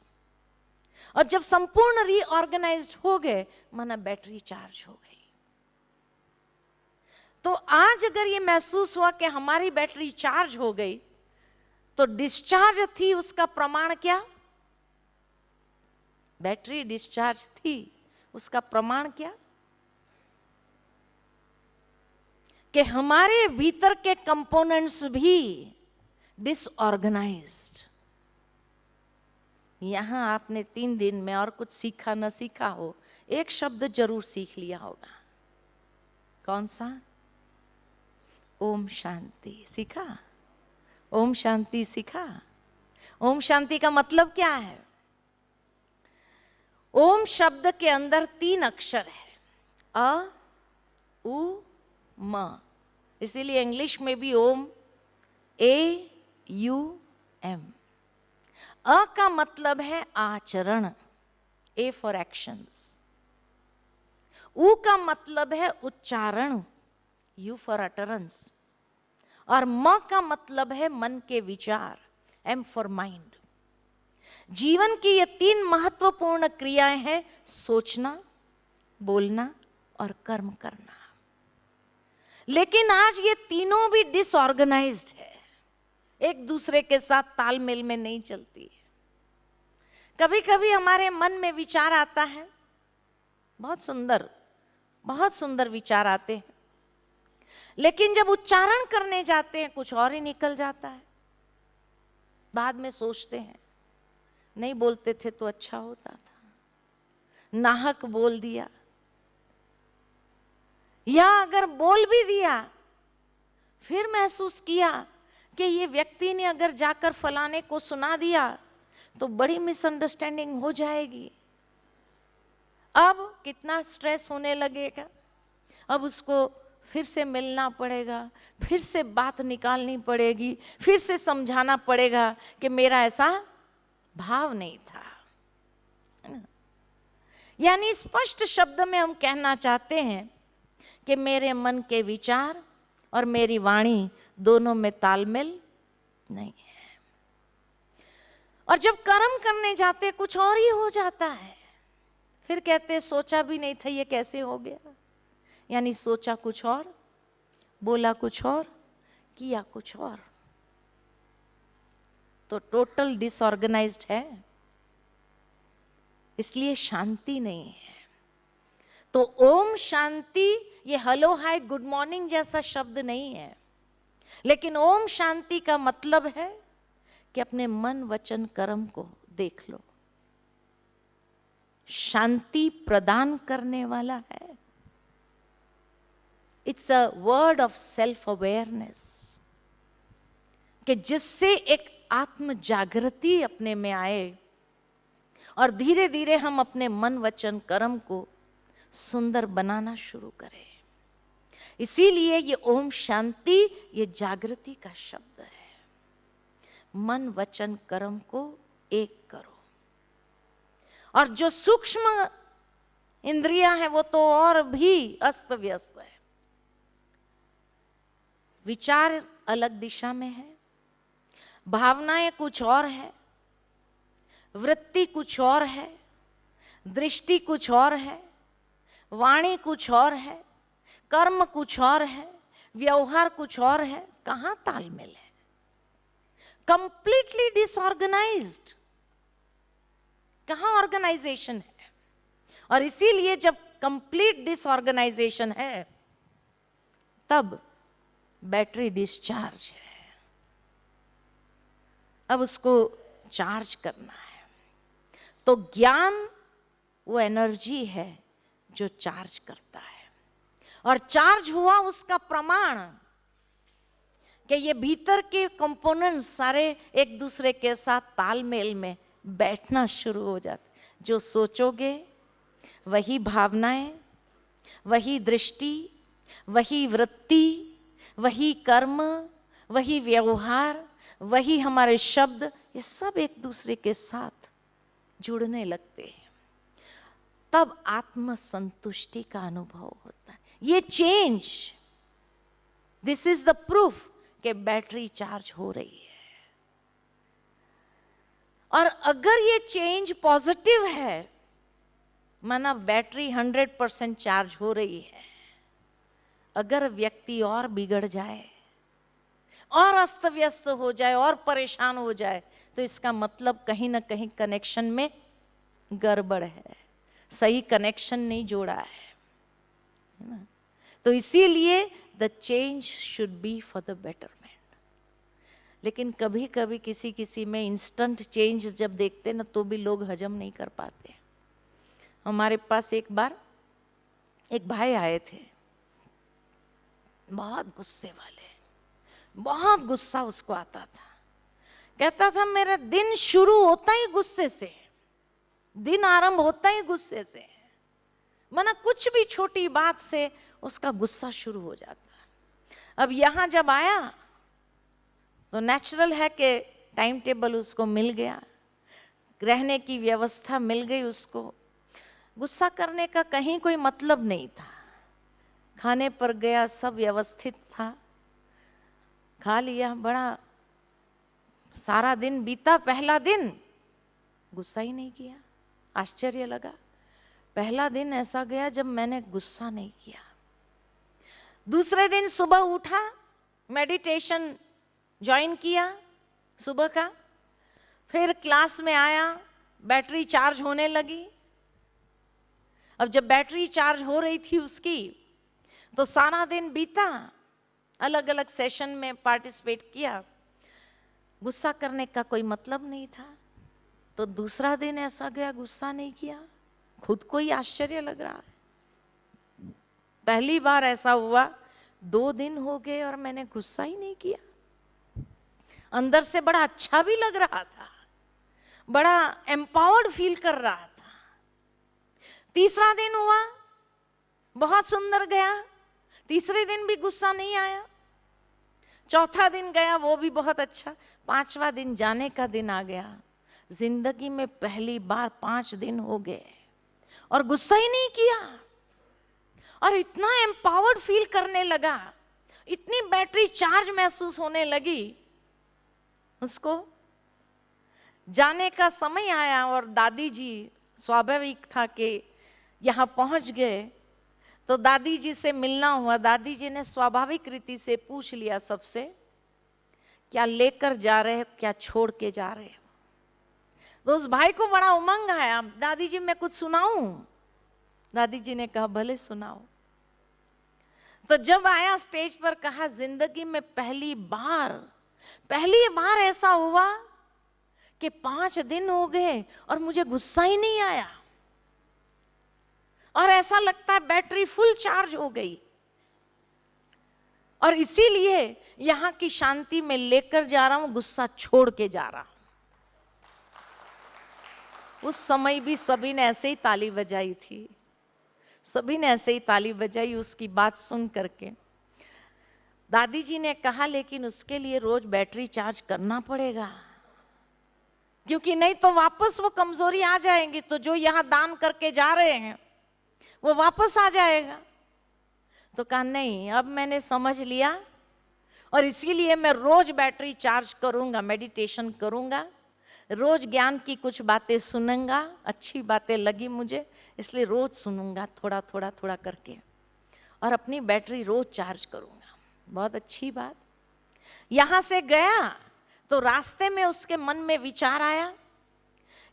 और जब संपूर्ण रीऑर्गेनाइज्ड हो गए माना बैटरी चार्ज हो गई। तो आज अगर ये महसूस हुआ कि हमारी बैटरी चार्ज हो गई, तो डिस्चार्ज थी उसका प्रमाण क्या? बैटरी डिस्चार्ज थी, उसका प्रमाण क्या? कि हमारे भीतर के कंपोनेंट्स भी डिसऑर्गेनाइज्ड। यहां आपने 3 दिन में और कुछ सीखा न सीखा हो, एक शब्द जरूर सीख लिया होगा। कौन सा? ओम शांति सीखा। ओम शांति सीखा। ओम शांति का मतलब क्या है? ओम शब्द के अंदर 3 अक्षर है, अ, उ, म। इसीलिए इंग्लिश में भी ओम ए यू एम। अ का मतलब है आचरण, ए फॉर एक्शंस। उ का मतलब है उच्चारण, यू फॉर अटरेंस। और म का मतलब है मन के विचार, एम फॉर माइंड। जीवन की ये 3 महत्वपूर्ण क्रियाएं हैं, सोचना, बोलना और कर्म करना। लेकिन आज ये तीनों भी डिसऑर्गेनाइज्ड है, एक दूसरे के साथ तालमेल में नहीं चलती है। कभी कभी हमारे मन में विचार आता है, बहुत सुंदर विचार आते हैं, लेकिन जब उच्चारण करने जाते हैं कुछ और ही निकल जाता है। बाद में सोचते हैं नहीं बोलते थे तो अच्छा होता था, नाहक बोल दिया। या अगर बोल भी दिया फिर महसूस किया कि ये व्यक्ति ने अगर जाकर फलाने को सुना दिया तो बड़ी मिसअंडरस्टैंडिंग हो जाएगी। अब कितना स्ट्रेस होने लगेगा, अब उसको फिर से मिलना पड़ेगा, फिर से बात निकालनी पड़ेगी, फिर से समझाना पड़ेगा कि मेरा ऐसा भाव नहीं था। यानी स्पष्ट शब्द में हम कहना चाहते हैं कि मेरे मन के विचार और मेरी वाणी दोनों में तालमेल नहीं है। और जब कर्म करने जाते कुछ और ही हो जाता है, फिर कहते सोचा भी नहीं था ये कैसे हो गया। यानी सोचा कुछ और, बोला कुछ और, किया कुछ और, तो टोटल डिसऑर्गेनाइज्ड है, इसलिए शांति नहीं है। तो ओम शांति ये हेलो हाय गुड मॉर्निंग जैसा शब्द नहीं है, लेकिन ओम शांति का मतलब है कि अपने मन वचन कर्म को देख लो, शांति प्रदान करने वाला है। It's a word of self awareness, कि जिससे एक आत्म जागृति अपने में आए और धीरे धीरे हम अपने मन वचन कर्म को सुंदर बनाना शुरू करें। इसीलिए ये ओम शांति ये जागृति का शब्द है। मन वचन कर्म को एक करो। और जो सूक्ष्म इंद्रियां हैं वो तो और भी अस्त व्यस्त है। विचार अलग दिशा में है, भावनाएं कुछ और है, वृत्ति कुछ और है, दृष्टि कुछ और है, वाणी कुछ और है, कर्म कुछ और है, व्यवहार कुछ और है। कहां तालमेल है? Completely disorganised. कहां ऑर्गेनाइजेशन है? और इसीलिए जब कंप्लीट डिसऑर्गेनाइजेशन है तब बैटरी डिस्चार्ज है। अब उसको चार्ज करना है। तो ज्ञान वो एनर्जी है जो चार्ज करता है, और चार्ज हुआ उसका प्रमाण कि ये भीतर के कंपोनेंट्स सारे एक दूसरे के साथ तालमेल में बैठना शुरू हो जाते। जो सोचोगे वही भावनाएं, वही दृष्टि, वही वृत्ति, वही कर्म, वही व्यवहार, वही हमारे शब्द, ये सब एक दूसरे के साथ जुड़ने लगते हैं। तब आत्म संतुष्टि का अनुभव होता है। ये change, this is the proof कि बैटरी चार्ज हो रही है। और अगर ये चेंज पॉजिटिव है, माना बैटरी 100% चार्ज हो रही है, अगर व्यक्ति और बिगड़ जाए और अस्त व्यस्त हो जाए और परेशान हो जाए, तो इसका मतलब कहीं ना कहीं कनेक्शन में गड़बड़ है, सही कनेक्शन नहीं जोड़ा है ना। तो इसीलिए the change should be for the betterment. लेकिन कभी कभी किसी में इंस्टेंट चेंज जब देखते ना, तो भी लोग हजम नहीं कर पाते। हमारे पास एक बार एक भाई आए थे, बहुत गुस्से वाले, बहुत गुस्सा उसको आता था। कहता था मेरा दिन शुरू होता ही गुस्से से, दिन आरंभ होता ही गुस्से से, माना कुछ भी छोटी बात से उसका गुस्सा शुरू हो जाता। अब यहां जब आया तो नेचुरल है कि टाइम टेबल उसको मिल गया, रहने की व्यवस्था मिल गई उसको, गुस्सा करने का कहीं कोई मतलब नहीं था। खाने पर गया, सब व्यवस्थित था, खा लिया, बड़ा सारा दिन बीता। पहला दिन गुस्सा ही नहीं किया। आश्चर्य लगा, पहला दिन ऐसा गया जब मैंने गुस्सा नहीं किया। दूसरे दिन सुबह उठा, मेडिटेशन ज्वाइन किया सुबह का, फिर क्लास में आया, बैटरी चार्ज होने लगी। अब जब बैटरी चार्ज हो रही थी उसकी, तो सारा दिन बीता, अलग अलग सेशन में पार्टिसिपेट किया, गुस्सा करने का कोई मतलब नहीं था। तो दूसरा दिन ऐसा गया, गुस्सा नहीं किया। खुद को ही आश्चर्य लग रहा है, पहली बार ऐसा हुआ, 2 दिन हो गए और मैंने गुस्सा ही नहीं किया। अंदर से बड़ा अच्छा भी लग रहा था, बड़ा एम्पावर्ड फील कर रहा था। तीसरा दिन हुआ, बहुत सुंदर गया, तीसरे दिन भी गुस्सा नहीं आया। चौथा दिन गया, वो भी बहुत अच्छा। 5वां दिन जाने का दिन आ गया। जिंदगी में पहली बार 5 दिन हो गए और गुस्सा ही नहीं किया, और इतना एम्पावर्ड फील करने लगा, इतनी बैटरी चार्ज महसूस होने लगी उसको। जाने का समय आया और दादी जी, स्वाभाविक था कि यहाँ पहुंच गए, तो दादी जी से मिलना हुआ। दादी जी ने स्वाभाविक रीति से पूछ लिया सबसे, क्या लेकर जा रहे हो, क्या छोड़ के जा रहे हो। तो उस भाई को बड़ा उमंग आया, दादी जी मैं कुछ सुनाऊं। दादी जी ने कहा भले सुनाओ। तो जब आया स्टेज पर, कहा जिंदगी में पहली बार ऐसा हुआ कि 5 दिन हो गए और मुझे गुस्सा ही नहीं आया, और ऐसा लगता है बैटरी फुल चार्ज हो गई, और इसीलिए यहां की शांति में लेकर जा रहा हूं, गुस्सा छोड़ के जा रहा हूं। उस समय भी सभी ने ऐसे ही ताली बजाई थी, सभी ने ऐसे ही ताली बजाई उसकी बात सुन करके। दादी जी ने कहा लेकिन उसके लिए रोज बैटरी चार्ज करना पड़ेगा, क्योंकि नहीं तो वापस वो कमजोरी आ जाएंगी, तो जो यहां दान करके जा रहे हैं वो वापस आ जाएगा। तो कहा नहीं, अब मैंने समझ लिया, और इसीलिए मैं रोज बैटरी चार्ज करूंगा, मेडिटेशन करूंगा, रोज ज्ञान की कुछ बातें सुनूंगा, अच्छी बातें लगी मुझे इसलिए रोज सुनूंगा, थोड़ा थोड़ा थोड़ा करके, और अपनी बैटरी रोज चार्ज करूंगा। बहुत अच्छी बात। यहां से गया तो रास्ते में उसके मन में विचार आया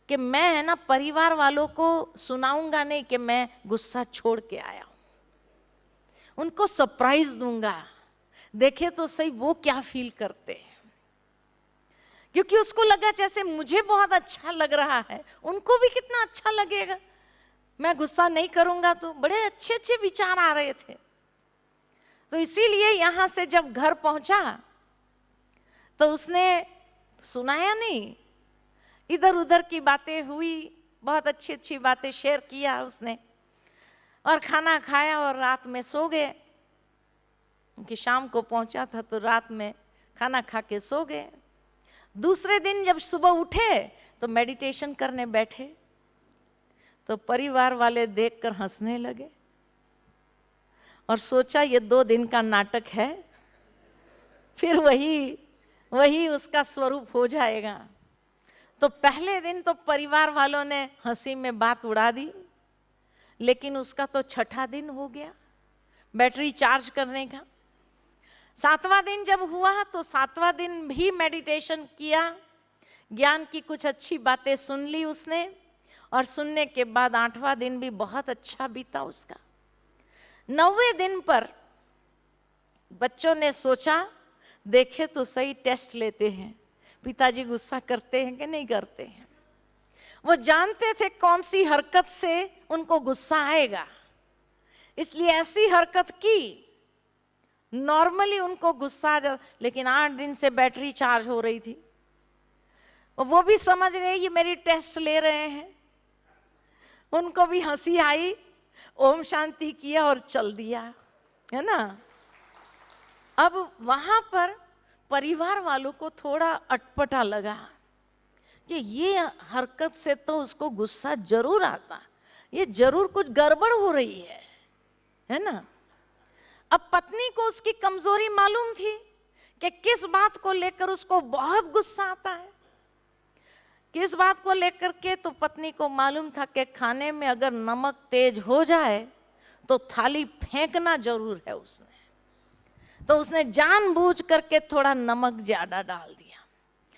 कि मैं है ना परिवार वालों को सुनाऊंगा नहीं कि मैं गुस्सा छोड़ के आया हूं, उनको सरप्राइज दूंगा, देखे तो सही वो क्या फील करते हैं। क्योंकि उसको लगा जैसे मुझे बहुत अच्छा लग रहा है, उनको भी कितना अच्छा लगेगा, मैं गुस्सा नहीं करूंगा तो। बड़े अच्छे अच्छे विचार आ रहे थे। तो इसीलिए यहां से जब घर पहुंचा तो उसने सुनाया नहीं, इधर उधर की बातें हुई, बहुत अच्छी अच्छी बातें शेयर किया उसने, और खाना खाया और रात में सो गए, क्योंकि शाम को पहुंचा था तो रात में खाना खा के सो गए। दूसरे दिन जब सुबह उठे तो मेडिटेशन करने बैठे तो परिवार वाले देखकर हंसने लगे और सोचा ये 2 दिन का नाटक है, फिर वही उसका स्वरूप हो जाएगा। तो पहले दिन तो परिवार वालों ने हंसी में बात उड़ा दी, लेकिन उसका तो छठा दिन हो गया बैटरी चार्ज करने का। 7वां दिन जब हुआ तो 7वां दिन भी मेडिटेशन किया, ज्ञान की कुछ अच्छी बातें सुन ली उसने, और सुनने के बाद 8वां दिन भी बहुत अच्छा बीता उसका। 9वें दिन पर बच्चों ने सोचा देखे तो सही, टेस्ट लेते हैं पिताजी गुस्सा करते हैं कि नहीं करते हैं। वो जानते थे कौन सी हरकत से उनको गुस्सा आएगा, इसलिए ऐसी हरकत की, नॉर्मली उनको गुस्सा आ जाता, लेकिन 8 दिन से बैटरी चार्ज हो रही थी, वो भी समझ गए ये मेरी टेस्ट ले रहे हैं। उनको भी हंसी आई, ओम शांति किया और चल दिया, है ना। अब वहां पर परिवार वालों को थोड़ा अटपटा लगा कि ये हरकत से तो उसको गुस्सा जरूर आता, ये जरूर कुछ गड़बड़ हो रही है ना। अब पत्नी को उसकी कमजोरी मालूम थी कि किस बात को लेकर उसको बहुत गुस्सा आता है, किस बात को लेकर के, तो पत्नी को मालूम था कि खाने में अगर नमक तेज हो जाए तो थाली फेंकना जरूर है उसने। तो उसने जानबूझ करके थोड़ा नमक ज्यादा डाल दिया।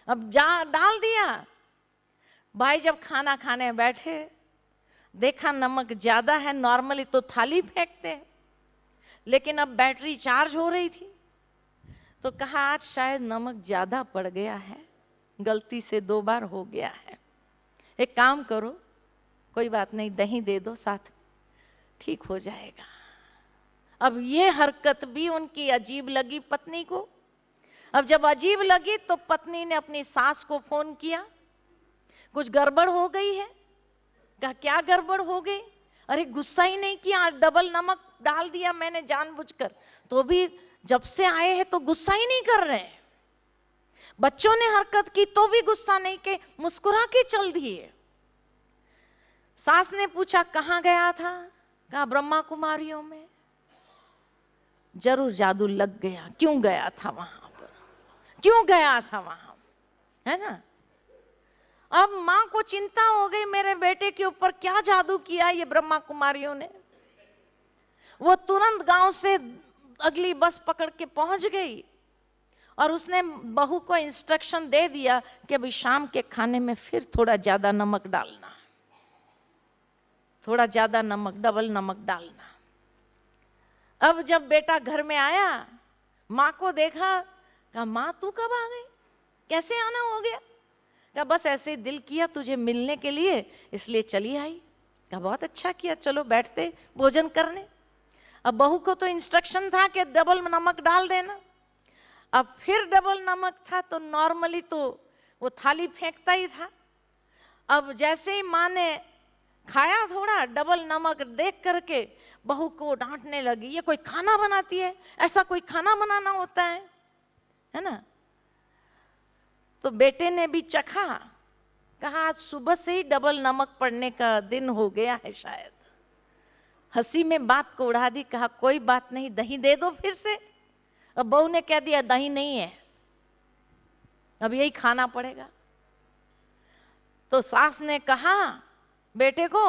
अब डाल दिया, भाई जब खाना खाने बैठे देखा नमक ज्यादा है, नॉर्मली तो थाली फेंकते हैं, लेकिन अब बैटरी चार्ज हो रही थी, तो कहा आज शायद नमक ज्यादा पड़ गया है, गलती से 2 बार हो गया है, एक काम करो, कोई बात नहीं, दही दे दो साथ में, ठीक हो जाएगा। अब ये हरकत भी उनकी अजीब लगी पत्नी को। अब जब अजीब लगी तो पत्नी ने अपनी सास को फोन किया, कुछ गड़बड़ हो गई है। कहा क्या गड़बड़ हो गई? अरे गुस्सा ही नहीं किया, डबल नमक डाल दिया मैंने जानबूझकर, तो भी जब से आए हैं तो गुस्सा ही नहीं कर रहे। बच्चों ने हरकत की तो भी गुस्सा नहीं के मुस्कुरा के चल दिए। सास ने पूछा कहाँ गया था? कहा ब्रह्मा कुमारियों में। जरूर जादू लग गया, क्यों गया था वहां पर, क्यों गया था वहां, है ना। अब मां को चिंता हो गई, मेरे बेटे के ऊपर क्या जादू किया ये ब्रह्मा कुमारियों ने। वो तुरंत गांव से अगली बस पकड़ के पहुंच गई और उसने बहू को इंस्ट्रक्शन दे दिया कि अभी शाम के खाने में फिर थोड़ा ज्यादा नमक डालना, थोड़ा ज्यादा नमक, डबल नमक डालना। अब जब बेटा घर में आया, माँ को देखा, कहा माँ तू कब आ गई, कैसे आना हो गया? कहा बस ऐसे दिल किया तुझे मिलने के लिए, इसलिए चली आई। कहा बहुत अच्छा किया, चलो बैठते भोजन करने। अब बहू को तो इंस्ट्रक्शन था कि डबल नमक डाल देना। अब फिर डबल नमक था तो नॉर्मली तो वो थाली फेंकता ही था। अब जैसे ही माँ ने खाया थोड़ा, डबल नमक देख करके बहू को डांटने लगी, ये कोई खाना बनाती है, ऐसा कोई खाना बनाना होता है ना। तो बेटे ने भी चखा, कहा आज सुबह से ही डबल नमक पड़ने का दिन हो गया है शायद। हंसी में बात को उड़ा दी, कहा कोई बात नहीं, दही दे दो फिर से। अब बहू ने कह दिया दही नहीं है, अब यही खाना पड़ेगा। तो सास ने कहा बेटे को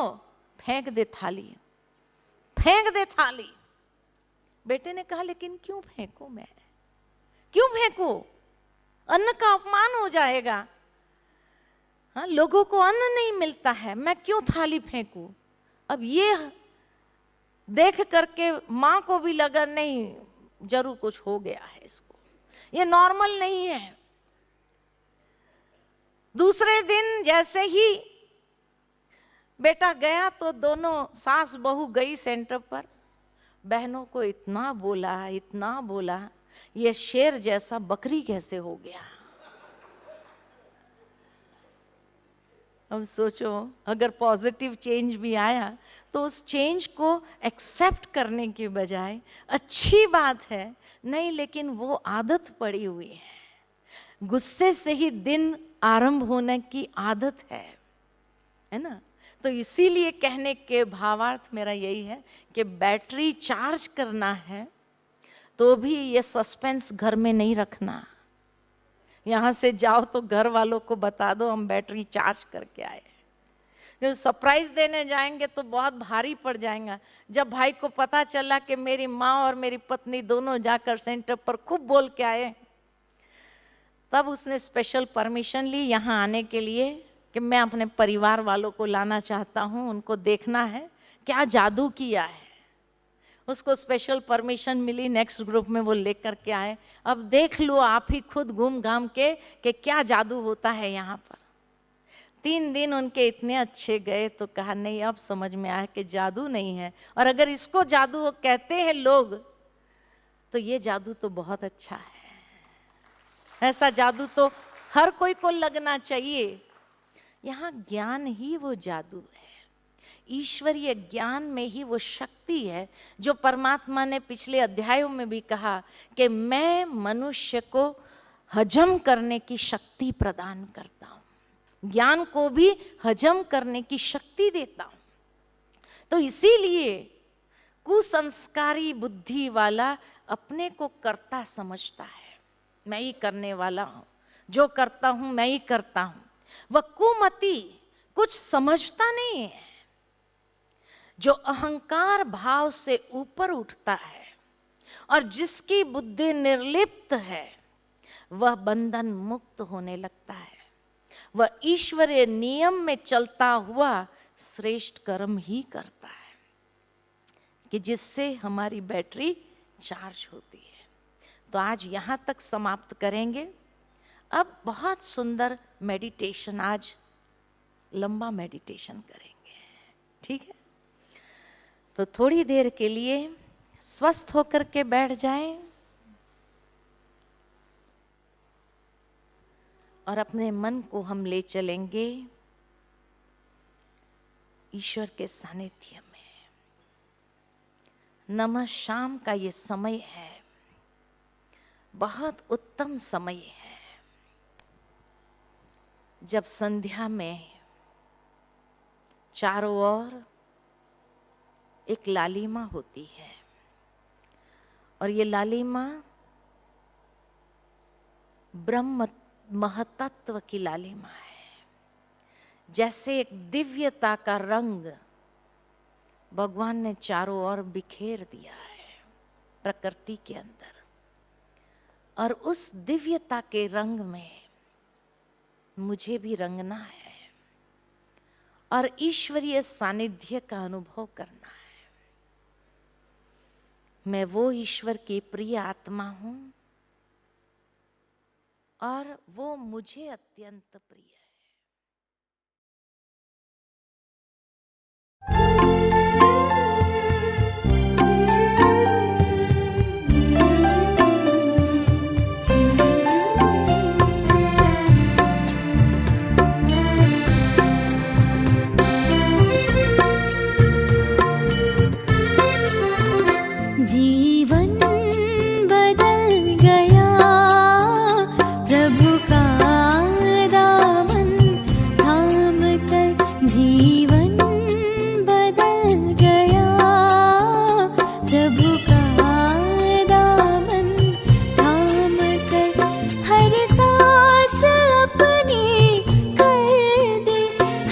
फेंक दे थाली, फेंक दे थाली। बेटे ने कहा लेकिन क्यों फेंकूं मैं, क्यों फेंकूं, अन्न का अपमान हो जाएगा। हाँ, लोगों को अन्न नहीं मिलता है, मैं क्यों थाली फेंकूं। अब ये देख करके माँ को भी लगा नहीं, जरूर कुछ हो गया है इसको, ये नॉर्मल नहीं है। दूसरे दिन जैसे ही बेटा गया तो दोनों सास बहू गई सेंटर पर, बहनों को इतना बोला, ये शेर जैसा बकरी कैसे हो गया। अब सोचो अगर पॉजिटिव चेंज भी आया तो उस चेंज को एक्सेप्ट करने के बजाय अच्छी बात है नहीं, लेकिन वो आदत पड़ी हुई है, गुस्से से ही दिन आरंभ होने की आदत है ना। तो इसीलिए कहने के भावार्थ मेरा यही है कि बैटरी चार्ज करना है तो भी ये सस्पेंस घर में नहीं रखना। यहाँ से जाओ तो घर वालों को बता दो हम बैटरी चार्ज करके आए। जो सरप्राइज देने जाएंगे तो बहुत भारी पड़ जाएगा। जब भाई को पता चला कि मेरी माँ और मेरी पत्नी दोनों जाकर सेंटर पर खूब बोल के आए, तब उसने स्पेशल परमिशन ली यहाँ आने के लिए कि मैं अपने परिवार वालों को लाना चाहता हूँ, उनको देखना है क्या जादू किया है। उसको स्पेशल परमिशन मिली, नेक्स्ट ग्रुप में वो लेकर के आए। अब देख लो आप ही खुद घूम घाम के कि क्या जादू होता है यहाँ पर। 3 दिन उनके इतने अच्छे गए तो कहा नहीं, अब समझ में आया कि जादू नहीं है, और अगर इसको जादू कहते हैं लोग तो ये जादू तो बहुत अच्छा है। ऐसा जादू तो हर कोई को लगना चाहिए। यहाँ ज्ञान ही वो जादू है, ईश्वरीय ज्ञान में ही वो शक्ति है जो परमात्मा ने पिछले अध्यायों में भी कहा कि मैं मनुष्य को हजम करने की शक्ति प्रदान करता हूँ, ज्ञान को भी हजम करने की शक्ति देता हूँ। तो इसीलिए कुसंस्कारी बुद्धि वाला अपने को कर्ता समझता है, मैं ही करने वाला हूँ, जो करता हूँ मैं ही करता हूँ। वह कुमति कुछ समझता नहीं है। जो अहंकार भाव से ऊपर उठता है और जिसकी बुद्धि निर्लिप्त है वह बंधन मुक्त होने लगता है। वह ईश्वरीय नियम में चलता हुआ श्रेष्ठ कर्म ही करता है कि जिससे हमारी बैटरी चार्ज होती है। तो आज यहाँ तक समाप्त करेंगे। अब बहुत सुंदर मेडिटेशन, आज लंबा मेडिटेशन करेंगे, ठीक है। तो थोड़ी देर के लिए स्वस्थ होकर के बैठ जाएं और अपने मन को हम ले चलेंगे ईश्वर के सानिध्य में। नमः शाम का ये समय है, बहुत उत्तम समय है, जब संध्या में चारों ओर एक लालिमा होती है और ये लालिमा ब्रह्म महतत्व की लालिमा है। जैसे एक दिव्यता का रंग भगवान ने चारों ओर बिखेर दिया है प्रकृति के अंदर, और उस दिव्यता के रंग में मुझे भी रंगना है और ईश्वरीय सानिध्य का अनुभव करना है। मैं वो ईश्वर की प्रिय आत्मा हूं और वो मुझे अत्यंत प्रिय है। जीवन बदल गया, प्रभु का दामन थाम कर। जीवन बदल गया, प्रभु का दामन थाम कर। हर सांस अपनी कर दी,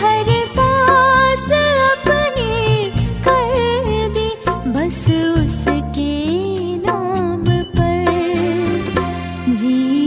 हर सांस अपनी कर दी, बस जी